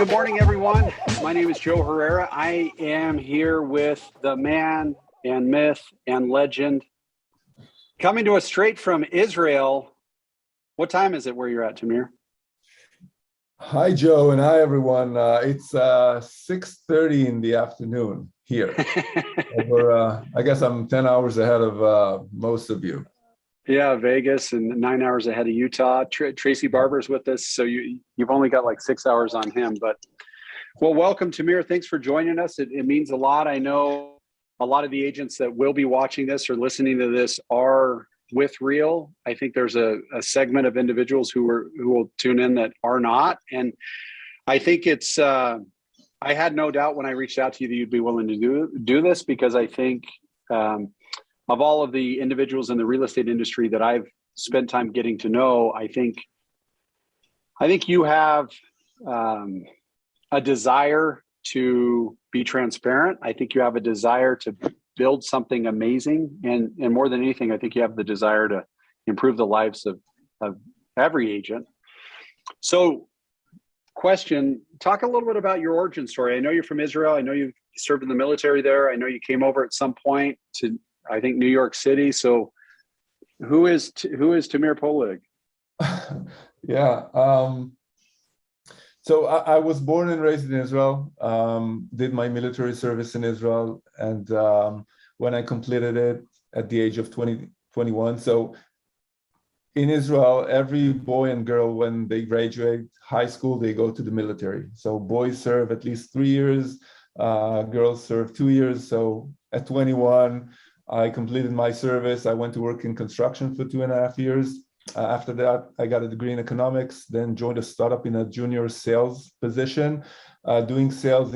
good morning, everyone. My name is Joe Herrera. I am here with the man and myth and legend coming to us straight from Israel. What time is it where you're at, Tamir? Hi, Joe, and hi, everyone. It's 6:30 in the afternoon here. I guess I'm 10 hours ahead of most of you. Yeah, Vegas and 9 hours ahead of Utah. Tracy Barber's with us, so you've only got like 6 hours on him. But well, welcome, Tamir. Thanks for joining us. It means a lot. I know a lot of the agents that will be watching this or listening to this are with Real. I think there's a segment of individuals who will tune in that are not, and I think it's. I had no doubt when I reached out to you that you'd be willing to do this, because I think. Of all of the individuals in the real estate industry that I've spent time getting to know, I think you have a desire to be transparent. I think you have a desire to build something amazing. And more than anything, I think you have the desire to improve the lives of every agent. So question, talk a little bit about your origin story. I know you're from Israel. I know you served in the military there. I know you came over at some point to, I think, New York City. So who is Tamir Poleg? Yeah. So I was born and raised in Israel, did my military service in Israel. And when I completed it at the age of 21. So in Israel, every boy and girl, when they graduate high school, they go to the military. So boys serve at least 3 years, girls serve 2 years. So at 21, I completed my service. I went to work in construction for 2.5 years. After that, I got a degree in economics, then joined a startup in a junior sales position, doing sales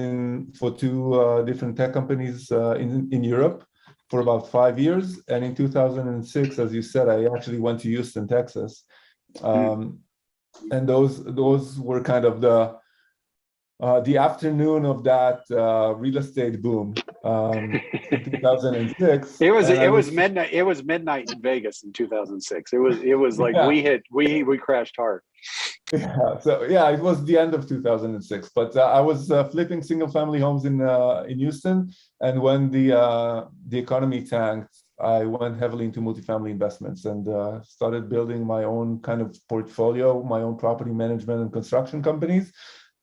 for two different tech companies in Europe for about 5 years. And in 2006, as you said, I actually went to Houston, Texas. And those were kind of the afternoon of that real estate boom in 2006. It was midnight. It was midnight in Vegas in 2006. It was like, yeah. we crashed hard. Yeah. So yeah, it was the end of 2006. But I was flipping single family homes in Houston, and when the economy tanked, I went heavily into multifamily investments and started building my own kind of portfolio, my own property management and construction companies.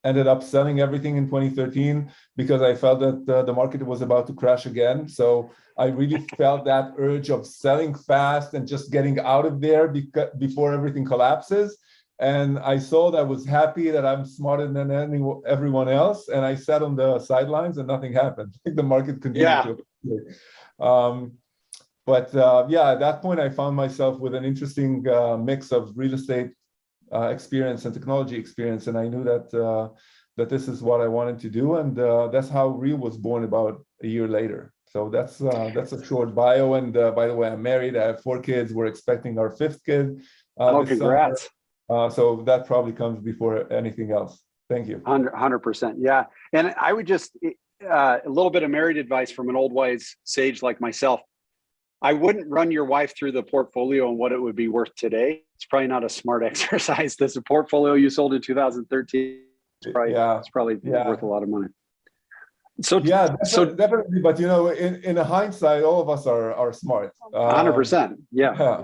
Ended up selling everything in 2013 because I felt that the market was about to crash again. So I really felt that urge of selling fast and just getting out of there before everything collapses. And I sold. I was happy that I'm smarter than everyone else. And I sat on the sidelines and nothing happened. I think the market continued to. But at that point, I found myself with an interesting mix of real estate experience and technology experience, and I knew that this is what I wanted to do, and that's how Real was born about a year later. So that's a short bio. And by the way, I'm married. I have 4 kids. We're expecting our 5th kid. Congrats! So that probably comes before anything else. Thank you. 100%. Yeah, and I would just a little bit of married advice from an old wise sage like myself. I wouldn't run your wife through the portfolio and what it would be worth today. It's probably not a smart exercise. This portfolio you sold in 2013. It's probably worth a lot of money. So definitely. But in hindsight, all of us are smart. 100%. Yeah.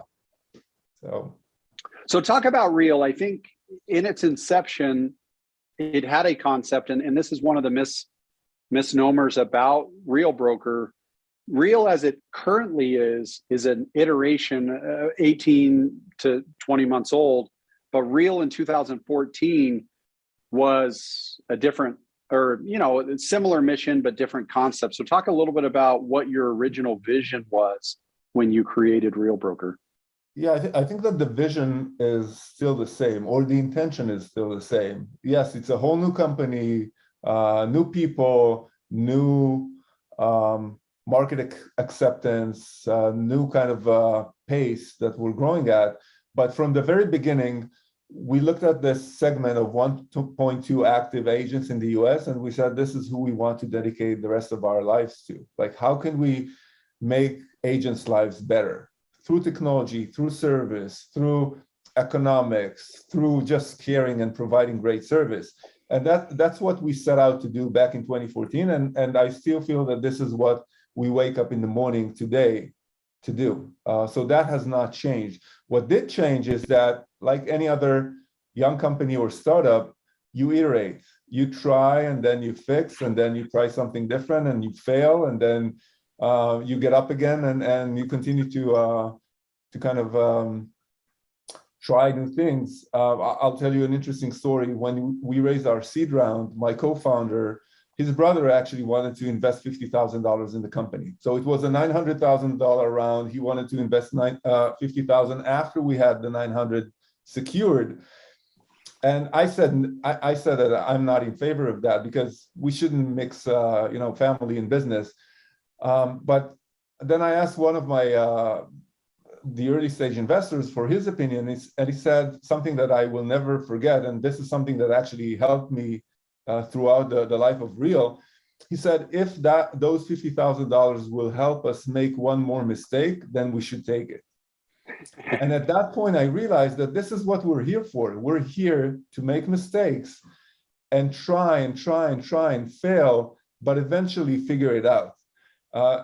So talk about Real. I think in its inception, it had a concept, and this is one of the misnomers about Real Broker. Real as it currently is an iteration, 18 to 20 months old, but Real in 2014 was a different, or similar mission, but different concept. So talk a little bit about what your original vision was when you created Real Broker. Yeah, I think that the vision is still the same, or the intention is still the same. Yes, it's a whole new company, new people, new market acceptance, new kind of pace that we're growing at. But from the very beginning, we looked at this segment of 1.2 active agents in the US, and we said, this is who we want to dedicate the rest of our lives to. Like, how can we make agents' lives better? Through technology, through service, through economics, through just caring and providing great service. And that's what we set out to do back in 2014. And I still feel that this is what we wake up in the morning today to do. So that has not changed. What did change is that, like any other young company or startup, you iterate, you try, and then you fix, and then you try something different, and you fail, and then you get up again, and you continue to kind of try new things. I'll tell you an interesting story. When we raised our seed round, my co-founder, his brother actually wanted to invest $50,000 in the company. So it was a $900,000 round. He wanted to invest $50,000 after we had the 900 secured. And I said that I'm not in favor of that, because we shouldn't mix family and business. But then I asked one of my the early stage investors for his opinion, and he said something that I will never forget, and this is something that actually helped me throughout the life of Real. He said, if those $50,000 will help us make one more mistake, then we should take it. And at that point, I realized that this is what we're here for. We're here to make mistakes and try and fail, but eventually figure it out.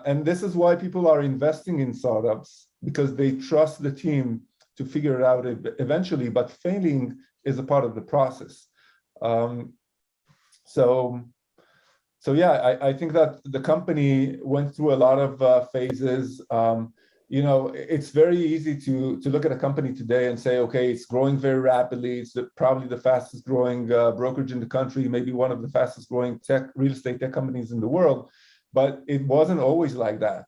And this is why people are investing in startups, because they trust the team to figure it out eventually, but failing is a part of the process. So yeah, I think that the company went through a lot of phases. It's very easy to look at a company today and say, okay, it's growing very rapidly. It's probably the fastest growing brokerage in the country, maybe one of the fastest growing real estate tech companies in the world. But it wasn't always like that.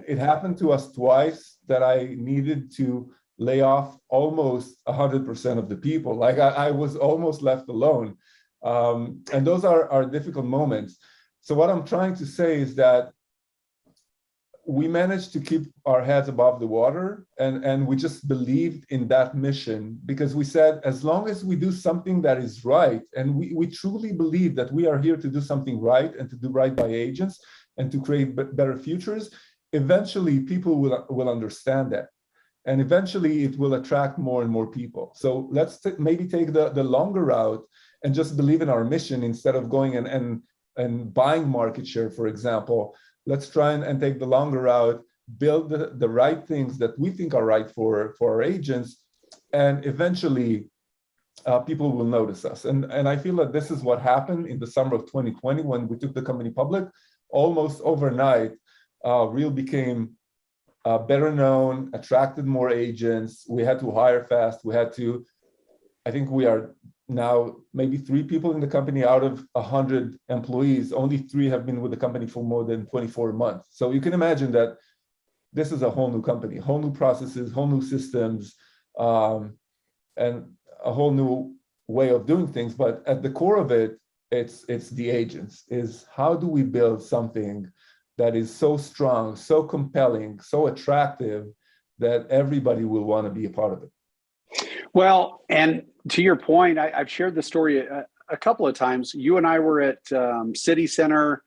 It happened to us twice that I needed to lay off almost 100% of the people. Like I was almost left alone. And those are difficult moments. So what I'm trying to say is that we managed to keep our heads above the water, and we just believed in that mission, because we said, as long as we do something that is right, and we truly believe that we are here to do something right and to do right by agents and to create better futures, eventually people will understand that. And eventually it will attract more and more people. So let's maybe take the longer route and just believe in our mission instead of going and buying market share, for example. Let's try and take the longer route, build the right things that we think are right for our agents, and eventually people will notice us. And I feel that this is what happened in the summer of 2020 when we took the company public. Almost overnight, Real became better known, attracted more agents. We had to hire fast. I think we are now maybe 3 people in the company out of 100 employees. Only 3 have been with the company for more than 24 months. So you can imagine that this is a whole new company, whole new processes, whole new systems, and a whole new way of doing things. But at the core of it, it's the agents. Is how do we build something that is so strong, so compelling, so attractive that everybody will want to be a part of it? Well, and to your point, I've shared the story a couple of times. You and I were at City Center,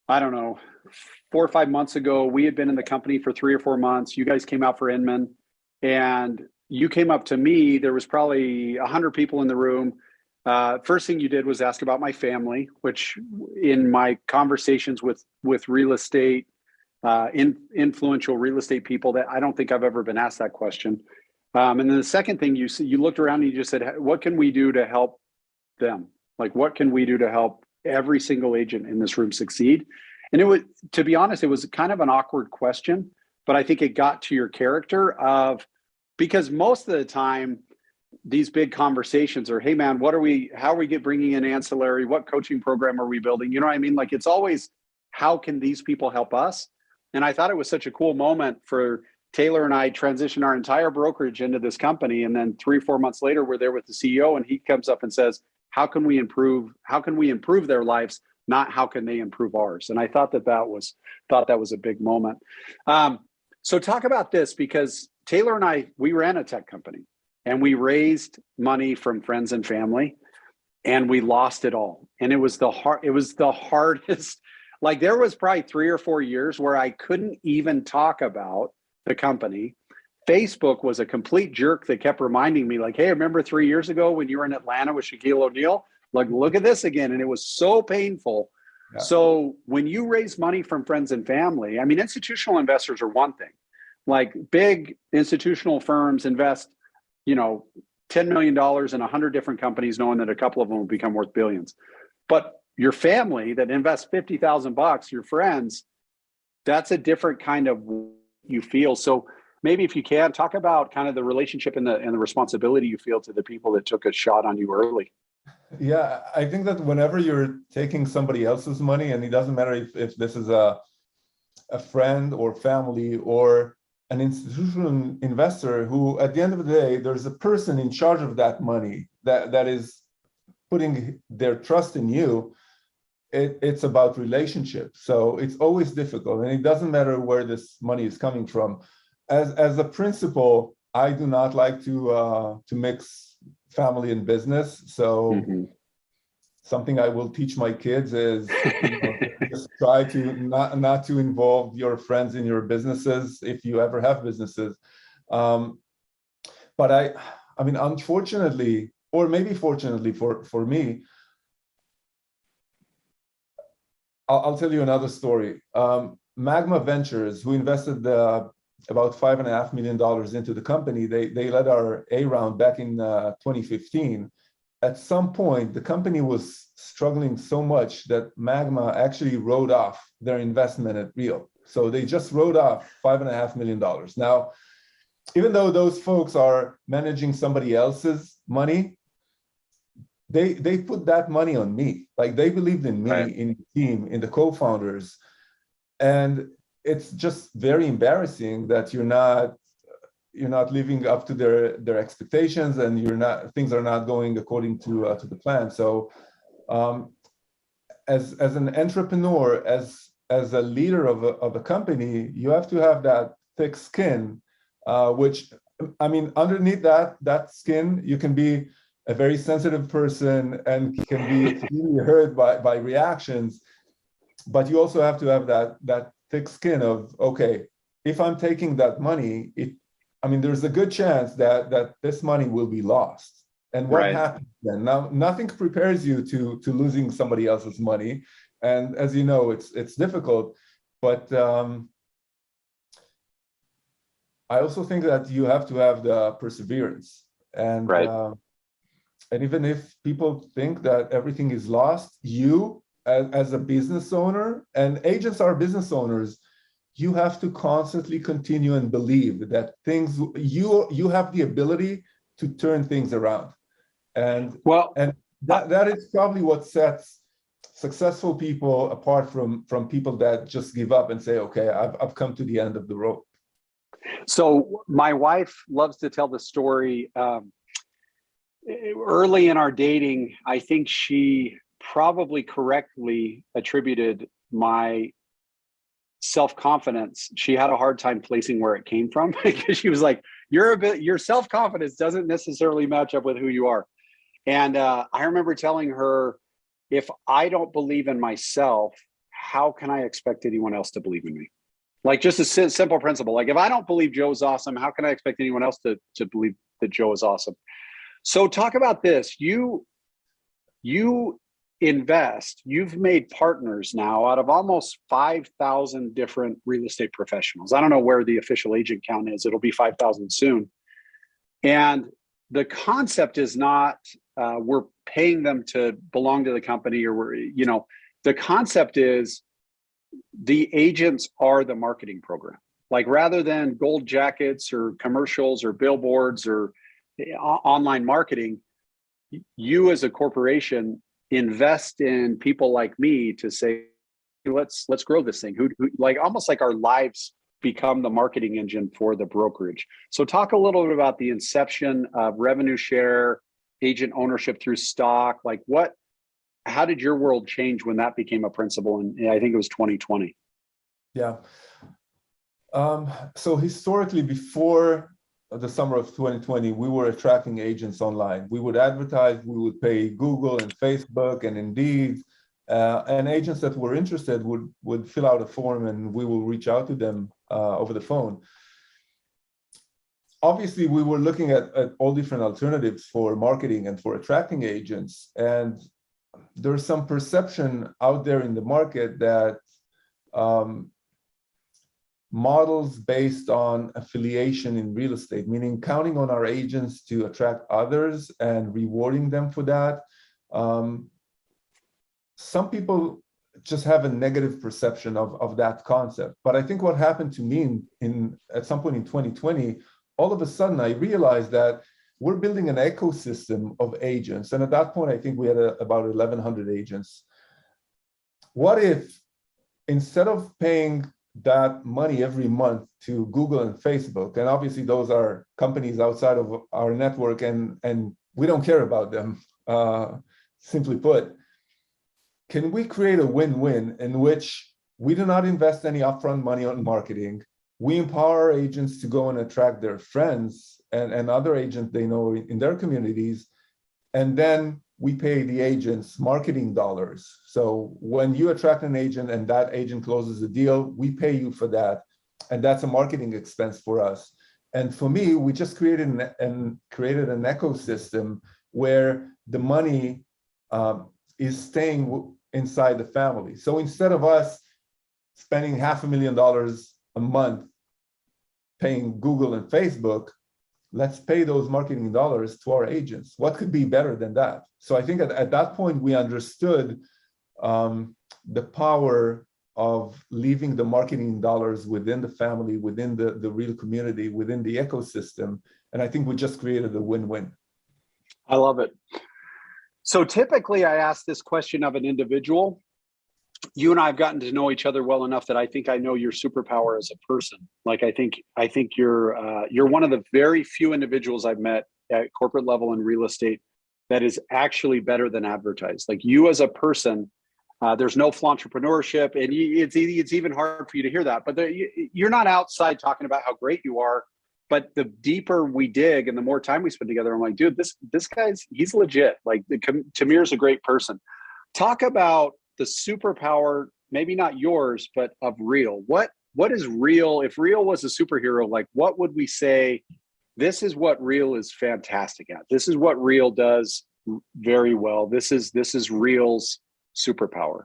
I don't know, 4 or 5 months ago. We had been in the company for 3 or 4 months. You guys came out for Inman, and you came up to me. There was probably 100 people in the room. First thing you did was ask about my family, which in my conversations with real estate, influential real estate people, that I don't think I've ever been asked that question. And then the second thing you looked around and you just said, what can we do to help them? Like, what can we do to help every single agent in this room succeed? And it was, to be honest, it was kind of an awkward question, but I think it got to your character because most of the time, these big conversations are, hey man, how are we bringing in ancillary? What coaching program are we building? You know what I mean? Like, it's always, how can these people help us? And I thought it was such a cool moment for Taylor and I transition our entire brokerage into this company. And then 3 or 4 months later, we're there with the CEO, and he comes up and says, how can we improve their lives? Not how can they improve ours? And I thought that was a big moment. So talk about this, because Taylor and I, we ran a tech company, and we raised money from friends and family, and we lost it all. And it was the hardest. Like, there was probably 3 or 4 years where I couldn't even talk about the company. Facebook was a complete jerk that kept reminding me, like, hey, remember 3 years ago when you were in Atlanta with Shaquille O'Neal? Like, look at this again. And it was so painful. Yeah. So when you raise money from friends and family, I mean, institutional investors are one thing. Like big institutional firms invest, $10 million in 100 different companies, knowing that a couple of them will become worth billions. But your family that invests $50,000, your friends, that's a different kind of you feel. So maybe if you can talk about kind of the relationship and the responsibility you feel to the people that took a shot on you early. Yeah, I think that whenever you're taking somebody else's money, and it doesn't matter if this is a friend or family or an institutional investor, who at the end of the day, there's a person in charge of that money that is putting their trust in you. It's about relationship. So it's always difficult, and it doesn't matter where this money is coming from. As a principle, I do not like to mix family and business. So something I will teach my kids is just try to not to involve your friends in your businesses if you ever have businesses. But I mean, unfortunately, or maybe fortunately for me, I'll tell you another story. Magma Ventures, who invested about $5.5 million into the company, they led our A round back in 2015. At some point, the company was struggling so much that Magma actually wrote off their investment at Real. So they just wrote off $5.5 million. Now, even though those folks are managing somebody else's money, they put that money on me. Like, they believed in me, right, in the team, in the co-founders. And it's just very embarrassing that you're not living up to their expectations, and things are not going according to the plan. So as an entrepreneur, as a leader of a company, you have to have that thick skin, which, I mean, underneath that skin, you can be a very sensitive person and can be extremely hurt by reactions. But you also have to have that thick skin of, okay, if I'm taking that money, there's a good chance that this money will be lost. And what happens then? Now, nothing prepares you to losing somebody else's money. And as you know, it's difficult. But I also think that you have to have the perseverance. And and even if people think that everything is lost, you as a business owner, and agents are business owners, you have to constantly continue and believe that you have the ability to turn things around. And that is probably what sets successful people apart from people that just give up and say, okay, I've come to the end of the road. So my wife loves to tell the story. Early in our dating, I think she probably correctly attributed my self-confidence. She had a hard time placing where it came from, because she was like, your self-confidence doesn't necessarily match up with who you are. And I remember telling her, if I don't believe in myself, how can I expect anyone else to believe in me? Like, just a simple principle. Like, if I don't believe Joe's awesome, how can I expect anyone else to believe that Joe is awesome? So talk about this. You invest, you've made partners now out of almost 5,000 different real estate professionals. I don't know where the official agent count is. It'll be 5,000 soon. And the concept is not we're paying them to belong to the company, or the concept is the agents are the marketing program. Like, rather than gold jackets or commercials or billboards or online marketing, you as a corporation invest in people like me to say, let's grow this thing. Who like, almost like our lives become the marketing engine for the brokerage. So talk a little bit about the inception of revenue share, agent ownership through stock. Like, how did your world change when that became a principle? And I think it was 2020. Yeah. So historically, before the summer of 2020, we were attracting agents online. We would advertise, we would pay Google and Facebook and Indeed, and agents that were interested would fill out a form, and we will reach out to them over the phone. Obviously, we were looking at all different alternatives for marketing and for attracting agents. And there's some perception out there in the market that models based on affiliation in real estate, meaning counting on our agents to attract others and rewarding them for that. Some people just have a negative perception of that concept. But I think what happened to me at some point in 2020, all of a sudden I realized that we're building an ecosystem of agents. And at that point, I think we had about 1,100 agents. What if instead of paying that money every month to Google and Facebook, and obviously those are companies outside of our network and we don't care about them, simply put, can we create a win-win in which we do not invest any upfront money on marketing? We empower our agents to go and attract their friends and other agents they know in their communities, and then we pay the agents marketing dollars. So when you attract an agent and that agent closes a deal, we pay you for that, and that's a marketing expense for us. And for me, we just created an ecosystem where the money is staying inside the family. So instead of us spending $500,000 a month paying Google and Facebook, let's pay those marketing dollars to our agents. What could be better than that? So I think at that point, we understood the power of leaving the marketing dollars within the family, within the real community, within the ecosystem. And I think we just created a win-win. I love it. So typically I ask this question of an individual. You and I have gotten to know each other well enough that I think I know your superpower as a person. Like I think you're one of the very few individuals I've met at corporate level in real estate that is actually better than advertised. Like you as a person, there's no entrepreneurship, and it's even hard for you to hear that. But you're not outside talking about how great you are. But the deeper we dig and the more time we spend together, I'm like, dude, this he's legit. Like Tamir's a great person. Talk about the superpower, maybe not yours, but of Real. What is Real? If Real was a superhero, like what would we say? This is what Real is fantastic at. This is what Real does very well. This is Real's superpower.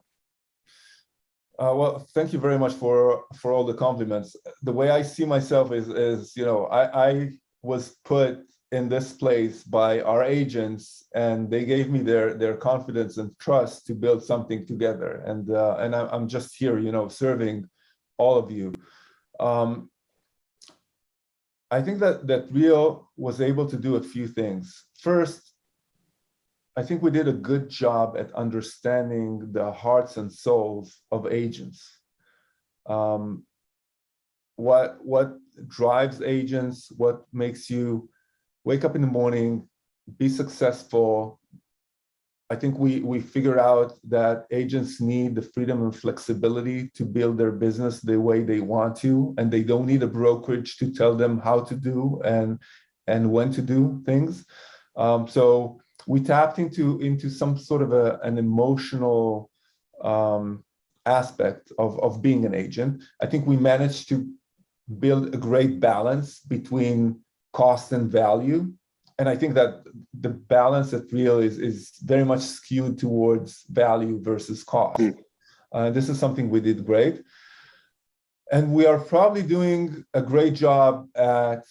Well, thank you very much for all the compliments. The way I see myself is I was put in this place by our agents, and they gave me their confidence and trust to build something together. And I'm just here, serving all of you. I think that Real was able to do a few things. First, I think we did a good job at understanding the hearts and souls of agents. What drives agents, what makes you wake up in the morning, be successful. I think we figured out that agents need the freedom and flexibility to build their business the way they want to, and they don't need a brokerage to tell them how to do and when to do things. So we tapped into some sort of an emotional aspect of being an agent. I think we managed to build a great balance between cost and value. And I think that the balance at Real is very much skewed towards value versus cost. This is something we did great. And we are probably doing a great job at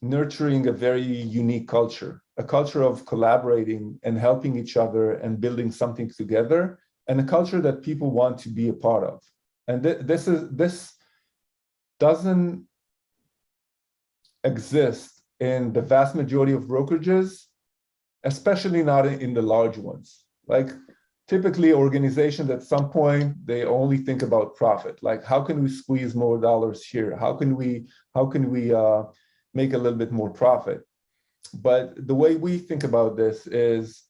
nurturing a very unique culture, a culture of collaborating and helping each other and building something together, and a culture that people want to be a part of. And this doesn't exist in the vast majority of brokerages, especially not in the large ones. Like typically organizations at some point, they only think about profit. Like how can we squeeze more dollars here? How can we make a little bit more profit? But the way we think about this is,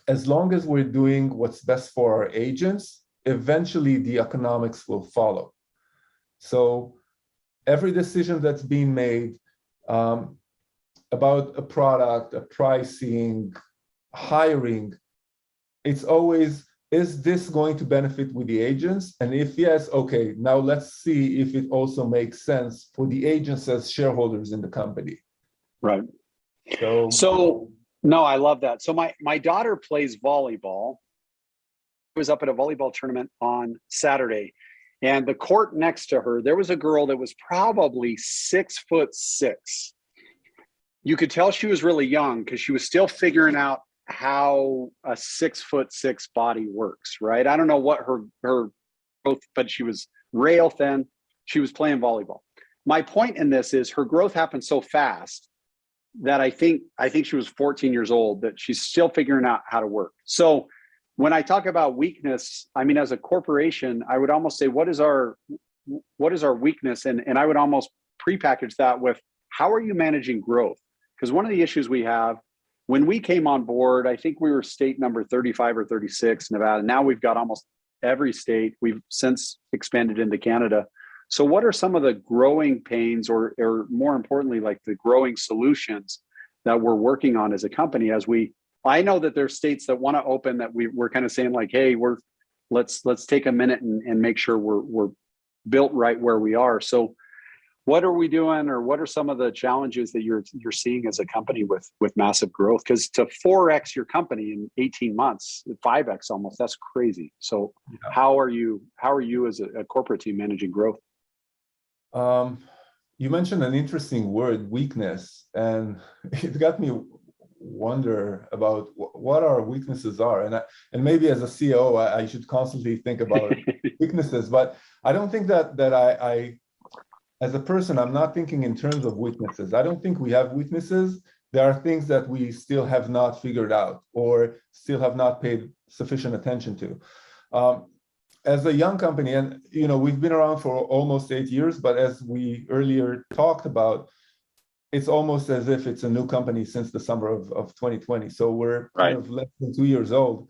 as long as we're doing what's best for our agents, eventually the economics will follow. So every decision that's being made about a product, a pricing, hiring, it's always, is this going to benefit with the agents? And if yes, okay, now let's see if it also makes sense for the agents as shareholders in the company. Right. So no, I love that. So my daughter plays volleyball, was up at a volleyball tournament on Saturday, and the court next to her, there was a girl that was probably 6'6". You could tell she was really young because she was still figuring out how a 6'6" body works, right? I don't know what her growth, but she was rail thin. She was playing volleyball. My point in this is her growth happened so fast that I think she was 14 years old, that she's still figuring out how to work. So when I talk about weakness, I mean, as a corporation, I would almost say, what is our weakness? And I would almost prepackage that with, how are you managing growth? Because one of the issues we have, when we came on board, I think we were state number 35 or 36, Nevada. Now we've got almost every state. We've since expanded into Canada. So what are some of the growing pains, or more importantly, like the growing solutions that we're working on as a company? I know that there's states that want to open, that we're kind of saying like, hey, let's take a minute and make sure we're built right where we are. So what are we doing, or what are some of the challenges that you're seeing as a company with massive growth? Because to 4x your company in 18 months, 5x almost, that's crazy. So yeah. How are you as a corporate team managing growth? You mentioned an interesting word, weakness, and it got me wonder about what our weaknesses are. And maybe as a CEO, I should constantly think about weaknesses, but I don't think that I as a person, I'm not thinking in terms of weaknesses. I don't think we have weaknesses. There are things that we still have not figured out or still have not paid sufficient attention to. As a young company, and we've been around for almost 8 years, but as we earlier talked about, it's almost as if it's a new company since the summer of 2020. So we're kind of less than 2 years old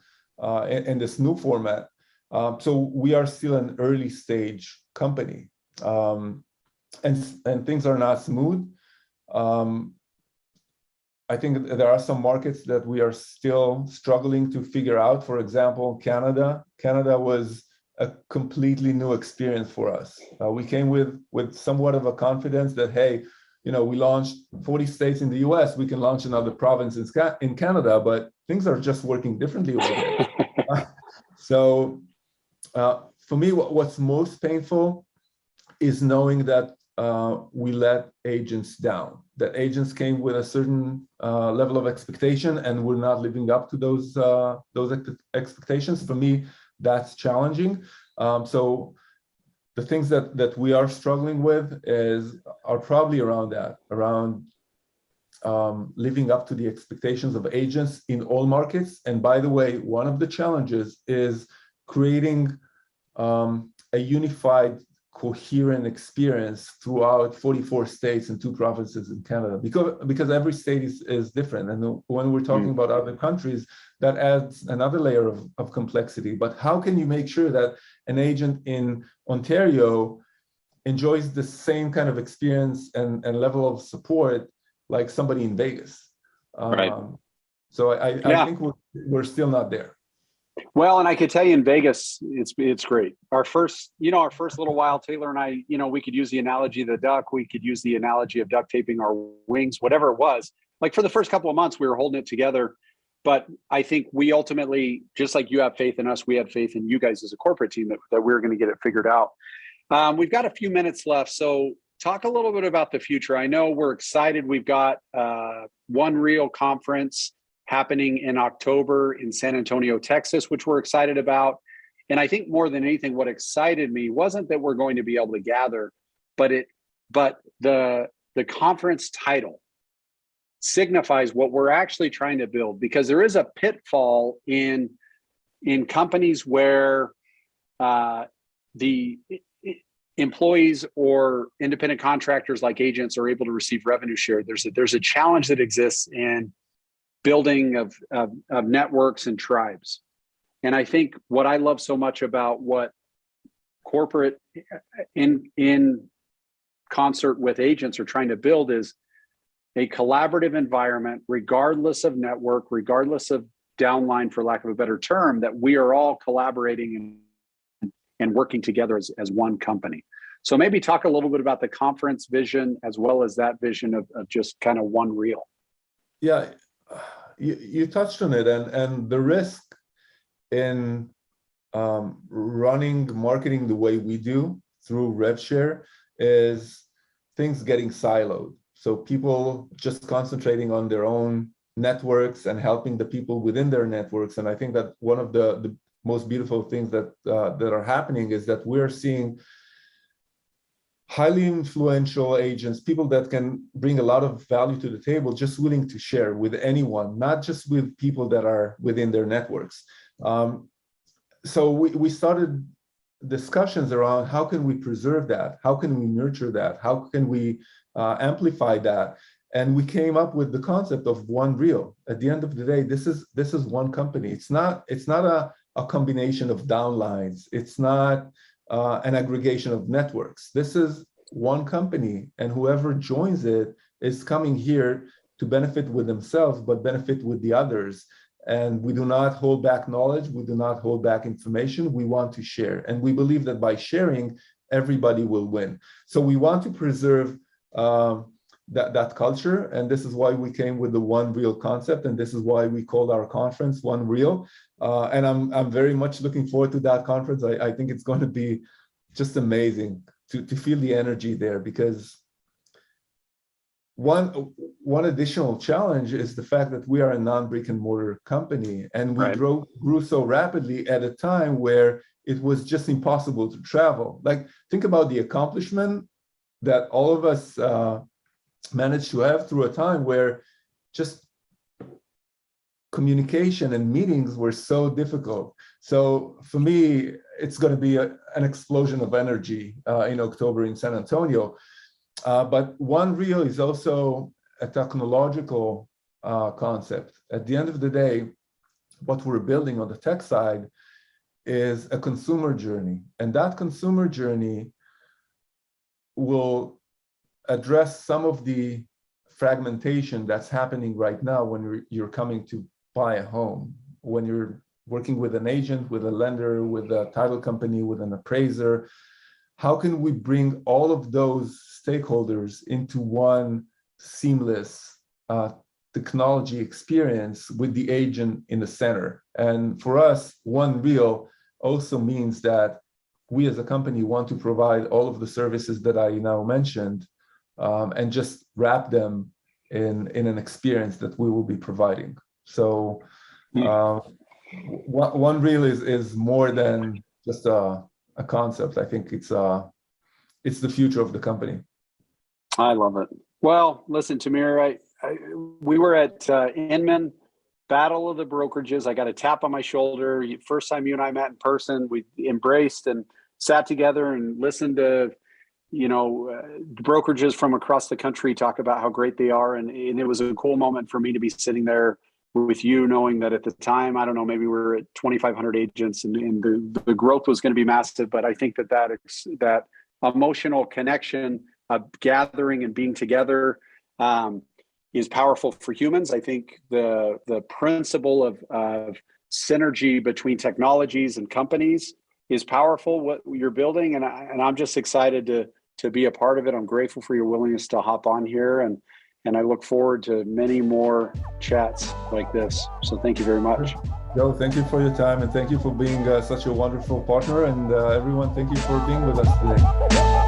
in this new format. So we are still an early stage company. And things are not smooth. I think there are some markets that we are still struggling to figure out. For example, Canada. Canada was a completely new experience for us. We came with somewhat of a confidence that, hey, we launched 40 states in the US, we can launch another province in Canada, but things are just working differently over there. So for me, what's most painful is knowing that we let agents down, that agents came with a certain level of expectation and we're not living up to those expectations. For me, that's challenging. So the things that we are struggling with are probably around that, around living up to the expectations of agents in all markets. And by the way, one of the challenges is creating a unified, coherent experience throughout 44 states and 2 provinces in Canada, because every state is different. And when we're talking about other countries, that adds another layer of complexity. But how can you make sure that an agent in Ontario enjoys the same kind of experience and level of support like somebody in Vegas? So I think we're still not there. Well, and I could tell you in Vegas, it's great. Our first little while, Taylor and I, we could use the analogy of the duck. We could use the analogy of duct taping our wings, whatever it was. Like for the first couple of months, we were holding it together. But I think we ultimately, just like you have faith in us, we had faith in you guys as a corporate team that we were going to get it figured out. We've got a few minutes left. So talk a little bit about the future. I know we're excited. We've got One Real conference happening in October in San Antonio, Texas, which we're excited about. And I think more than anything, what excited me wasn't that we're going to be able to gather, but the conference title signifies what we're actually trying to build, because there is a pitfall in companies where the employees or independent contractors like agents are able to receive revenue share. There's a challenge that exists in building of networks and tribes. And I think what I love so much about what corporate in concert with agents are trying to build is a collaborative environment, regardless of network, regardless of downline, for lack of a better term, that we are all collaborating and working together as one company. So maybe talk a little bit about the conference vision as well as that vision of just kind of One Real. Yeah. You touched on it, and the risk in running marketing the way we do through RevShare is things getting siloed. So people just concentrating on their own networks and helping the people within their networks. And I think that one of the most beautiful things that that are happening is that we're seeing highly influential agents, people that can bring a lot of value to the table, just willing to share with anyone, not just with people that are within their networks. So we started discussions around how can we preserve that? How can we nurture that? How can we amplify that? And we came up with the concept of one reel. At the end of the day, this is one company. It's not a combination of downlines. It's not an aggregation of networks. This is one company, and whoever joins it is coming here to benefit with themselves, but benefit with the others. And we do not hold back knowledge. We do not hold back information. We want to share. And we believe that by sharing, everybody will win. So we want to preserve that culture. And this is why we came with the One Reel concept. And this is why we called our conference One Reel. And I'm very much looking forward to that conference. I think it's going to be just amazing to feel the energy there, because one additional challenge is the fact that we are a non-brick and mortar company, and we grew so rapidly at a time where it was just impossible to travel. Like, think about the accomplishment that all of us managed to have through a time where just communication and meetings were so difficult. So for me, it's going to be an explosion of energy in October in San Antonio. But One Reel is also a technological concept. At the end of the day, what we're building on the tech side is a consumer journey. And that consumer journey will address some of the fragmentation that's happening right now when you're coming to buy a home, when you're working with an agent, with a lender, with a title company, with an appraiser. How can we bring all of those stakeholders into one seamless technology experience with the agent in the center? And for us, One Reel also means that we as a company want to provide all of the services that I now mentioned, and just wrap them in an experience that we will be providing. So One Reel is more than just a concept. I think it's the future of the company. I love it. Well, listen, Tamir, we were at Inman, Battle of the Brokerages. I got a tap on my shoulder. First time you and I met in person, we embraced and sat together and listened to, brokerages from across the country talk about how great they are. And it was a cool moment for me to be sitting there with you, knowing that at the time, I don't know, maybe we were at 2,500 agents and the growth was going to be massive. But I think that emotional connection of gathering and being together is powerful for humans. I think the principle of synergy between technologies and companies is powerful, what you're building. And I'm just excited to be a part of it. I'm grateful for your willingness to hop on here. And I look forward to many more chats like this. So thank you very much. Joe, thank you for your time, and thank you for being such a wonderful partner. And everyone, thank you for being with us today.